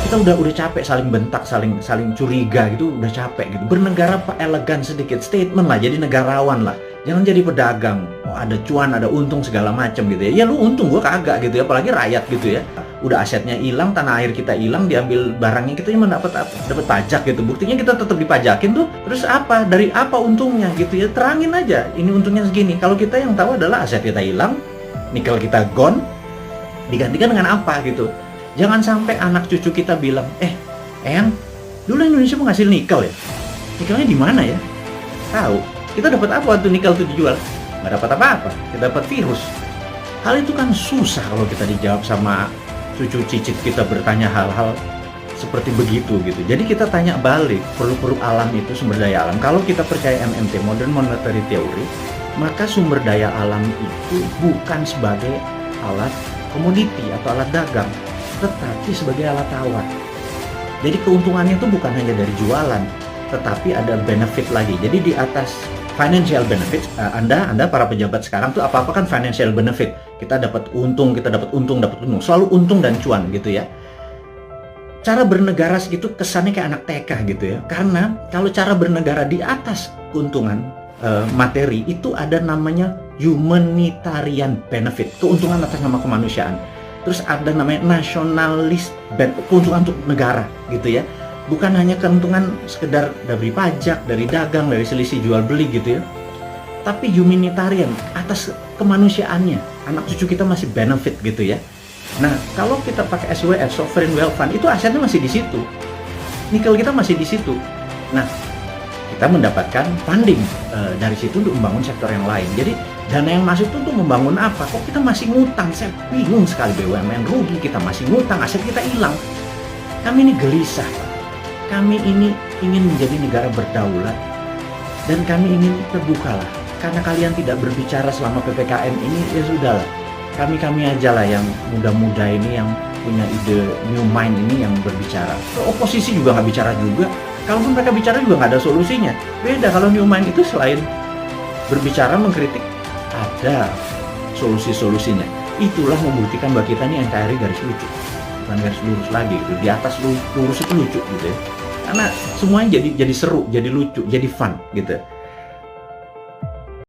Kita udah capek saling bentak, saling saling curiga gitu, udah capek gitu. Bernegara Pak elegan sedikit, statement lah, jadi negarawan lah. Jangan jadi pedagang. Oh, ada cuan, ada untung segala macam gitu ya. Ya lu untung, gua kagak gitu ya, apalagi rakyat gitu ya. Udah asetnya hilang, tanah air kita hilang, diambil barangnya, kita cuma dapat pajak gitu. Buktinya kita tetap dipajakin tuh. Terus apa? Dari apa untungnya gitu ya? Terangin aja. Ini untungnya segini. Kalau kita yang tahu adalah aset kita hilang, nikel kita gone, digantikan dengan apa gitu. Jangan sampai anak cucu kita bilang, Eyang, dulu Indonesia menghasil nikel ya? Nikelnya di mana ya? Tahu. Kita dapat apa waktu nikel itu dijual? Nggak dapat apa-apa. Kita dapat virus. Hal itu kan susah kalau kita dijawab sama cucu cicit kita bertanya hal-hal seperti begitu gitu. Jadi kita tanya balik, produk-produk alam itu sumber daya alam. Kalau kita percaya MMT, Modern Monetary Theory, maka sumber daya alam itu bukan sebagai alat komoditi atau alat dagang, tetapi sebagai alat tawar. Jadi keuntungannya itu bukan hanya dari jualan, tetapi ada benefit lagi. Jadi di atas financial benefit, Anda para pejabat sekarang tuh apa-apa kan financial benefit. Kita dapat untung, dapat untung. Selalu untung dan cuan gitu ya. Cara bernegara segitu kesannya kayak anak TK gitu ya. Karena kalau cara bernegara di atas keuntungan materi itu ada namanya humanitarian benefit, keuntungan atas nama kemanusiaan. Terus ada namanya nasionalis, keuntungan untuk negara gitu ya. Bukan hanya keuntungan sekedar dari pajak, dari dagang, dari selisih jual beli gitu ya. Tapi humanitarian, atas kemanusiaannya. Anak cucu kita masih benefit gitu ya. Nah, kalau kita pakai SWF, Sovereign Wealth Fund, itu asetnya masih di situ. Nikel kita masih di situ. Nah, kita mendapatkan funding dari situ untuk membangun sektor yang lain. Jadi dana yang masuk itu untuk membangun apa? Kok kita masih ngutang? Saya bingung sekali. BUMN rugi, kita masih ngutang, aset kita hilang. Kami ini gelisah, Pak. Kami ini ingin menjadi negara berdaulat, dan kami ingin terbukalah. Karena kalian tidak berbicara selama PPKM ini, ya sudahlah. Kami aja lah yang muda-muda ini, yang punya ide new mind ini yang berbicara. Oposisi juga nggak bicara juga. Kalaupun mereka bicara juga nggak ada solusinya. Beda kalau new mind itu selain berbicara, mengkritik, ada solusi-solusinya. Itulah membuktikan bahwa kita ini NKRI garis lucu, bukan garis lurus lagi gitu. Di atas lurus itu lucu gitu ya. Karena semuanya jadi seru, jadi lucu, jadi fun gitu.